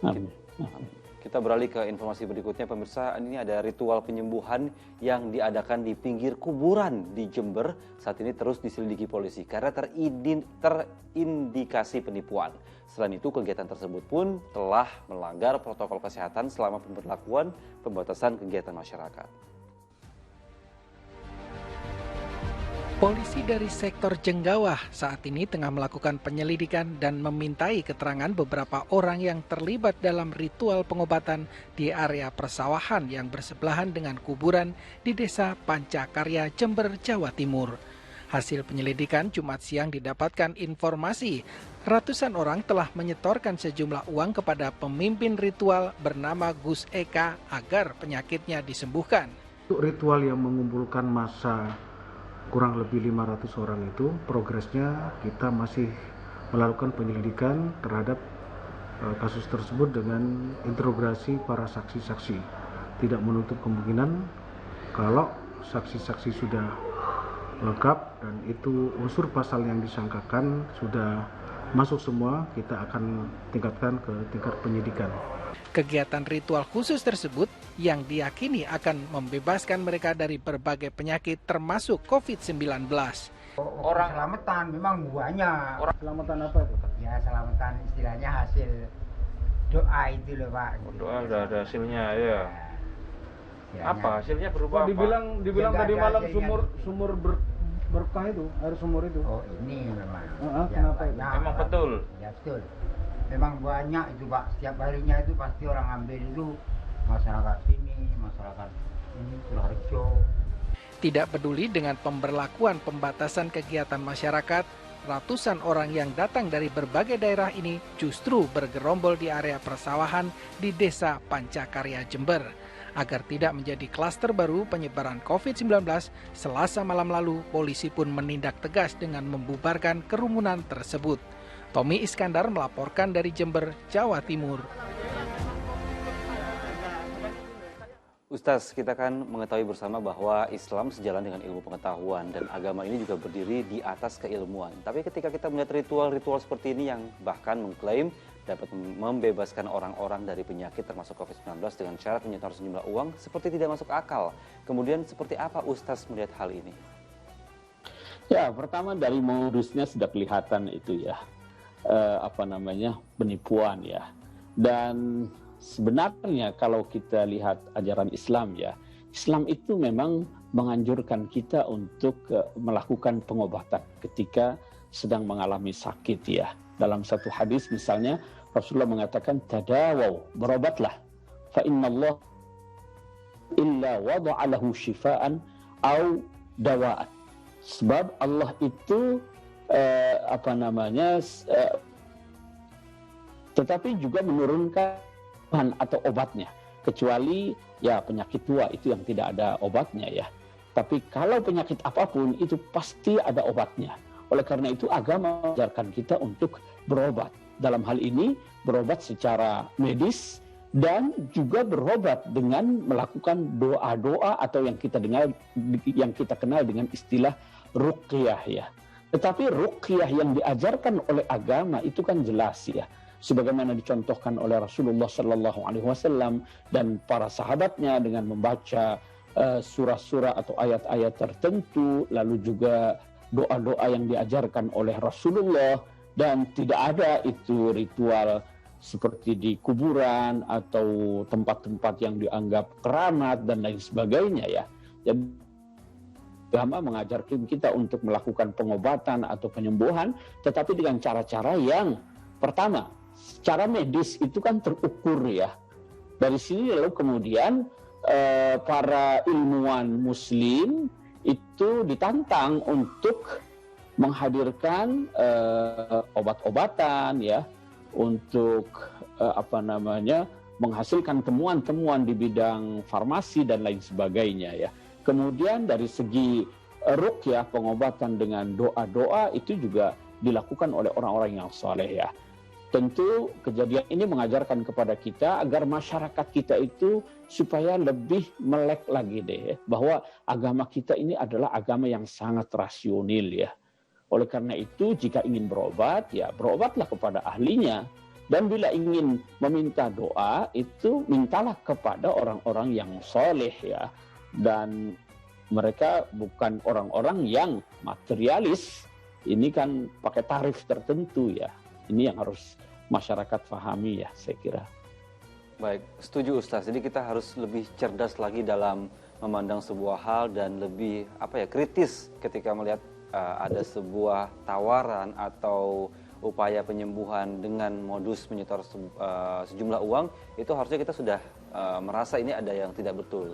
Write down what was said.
Amin. Kita beralih ke informasi berikutnya, pemirsa. Ini ada ritual penyembuhan yang diadakan di pinggir kuburan di Jember. Saat ini terus diselidiki polisi karena terindikasi penipuan. Selain itu, kegiatan tersebut pun telah melanggar protokol kesehatan selama pemberlakuan pembatasan kegiatan masyarakat. Polisi dari sektor Jenggawah saat ini tengah melakukan penyelidikan dan memintai keterangan beberapa orang yang terlibat dalam ritual pengobatan di area persawahan yang bersebelahan dengan kuburan di Desa Pancakarya, Jember, Jawa Timur. Hasil penyelidikan Jumat siang didapatkan informasi ratusan orang telah menyetorkan sejumlah uang kepada pemimpin ritual bernama Gus Eka agar penyakitnya disembuhkan. Untuk ritual yang mengumpulkan massa kurang lebih 500 orang itu, progresnya kita masih melakukan penyelidikan terhadap kasus tersebut dengan interogasi para saksi-saksi. Tidak menutup kemungkinan kalau saksi-saksi sudah lengkap dan itu unsur pasal yang disangkakan sudah masuk semua, kita akan tingkatkan ke tingkat penyidikan. Kegiatan ritual khusus tersebut yang diyakini akan membebaskan mereka dari berbagai penyakit termasuk COVID-19. Orang selamatan memang banyak. Orang selamatan apa itu? Ya selamatan istilahnya hasil doa itu loh Pak. Doa udah ada hasilnya ya. Apa hasilnya berupa apa? Dibilang tadi malam sumur berkah itu, air sumur itu. Oh ini memang. Ya, kenapa itu? Memang betul. Ya betul. Memang banyak itu Pak. Setiap harinya itu pasti orang ambil itu masyarakat sini, masyarakat ini Purworejo. Tidak peduli dengan pemberlakuan pembatasan kegiatan masyarakat, ratusan orang yang datang dari berbagai daerah ini justru bergerombol di area persawahan di Desa Pancakarya, Jember. Agar tidak menjadi klaster baru penyebaran COVID-19, Selasa malam lalu polisi pun menindak tegas dengan membubarkan kerumunan tersebut. Tommy Iskandar melaporkan dari Jember, Jawa Timur. Ustaz, kita kan mengetahui bersama bahwa Islam sejalan dengan ilmu pengetahuan dan agama ini juga berdiri di atas keilmuan. Tapi ketika kita melihat ritual-ritual seperti ini yang bahkan mengklaim dapat membebaskan orang-orang dari penyakit termasuk COVID-19 dengan syarat menyetor sejumlah uang, seperti tidak masuk akal. Kemudian seperti apa Ustaz melihat hal ini? Ya, pertama dari modusnya sudah kelihatan itu ya. Penipuan ya. Dan sebenarnya kalau kita lihat ajaran Islam ya, Islam itu memang menganjurkan kita untuk melakukan pengobatan ketika sedang mengalami sakit ya. Dalam satu hadis misalnya Rasulullah mengatakan tadawaw, berobatlah. Fa innallah illa wada'a lahu syifaan au dawaan. Sebab Allah itu tetapi juga menurunkan atau obatnya, kecuali ya penyakit tua itu yang tidak ada obatnya ya. Tapi kalau penyakit apapun itu pasti ada obatnya. Oleh karena itu agama mengajarkan kita untuk berobat. Dalam hal ini berobat secara medis dan juga berobat dengan melakukan doa-doa atau yang kita kenal dengan istilah ruqyah ya. Tetapi ruqyah yang diajarkan oleh agama itu kan jelas ya. Sebagaimana dicontohkan oleh Rasulullah Sallallahu Alaihi Wasallam dan para sahabatnya dengan membaca surah-surah atau ayat-ayat tertentu, lalu juga doa-doa yang diajarkan oleh Rasulullah, dan tidak ada itu ritual seperti di kuburan atau tempat-tempat yang dianggap keramat dan lain sebagainya ya. Jadi agama mengajarkan kita untuk melakukan pengobatan atau penyembuhan, tetapi dengan cara-cara yang pertama, secara medis itu kan terukur ya. Dari sini lalu kemudian para ilmuwan muslim itu ditantang untuk menghadirkan obat-obatan ya, untuk menghasilkan temuan-temuan di bidang farmasi dan lain sebagainya ya. Kemudian dari segi ruqyah, pengobatan dengan doa-doa itu juga dilakukan oleh orang-orang yang saleh ya. Tentu kejadian ini mengajarkan kepada kita agar masyarakat kita itu supaya lebih melek lagi deh, bahwa agama kita ini adalah agama yang sangat rasional ya. Oleh karena itu jika ingin berobat ya berobatlah kepada ahlinya. Dan bila ingin meminta doa, itu mintalah kepada orang-orang yang soleh ya. Dan mereka bukan orang-orang yang materialis. Ini kan pakai tarif tertentu ya. Ini yang harus masyarakat pahami ya, saya kira. Baik, setuju Ustaz. Jadi kita harus lebih cerdas lagi dalam memandang sebuah hal dan lebih kritis ketika melihat ada sebuah tawaran atau upaya penyembuhan dengan modus menyetor sejumlah uang, itu harusnya kita sudah merasa ini ada yang tidak betul.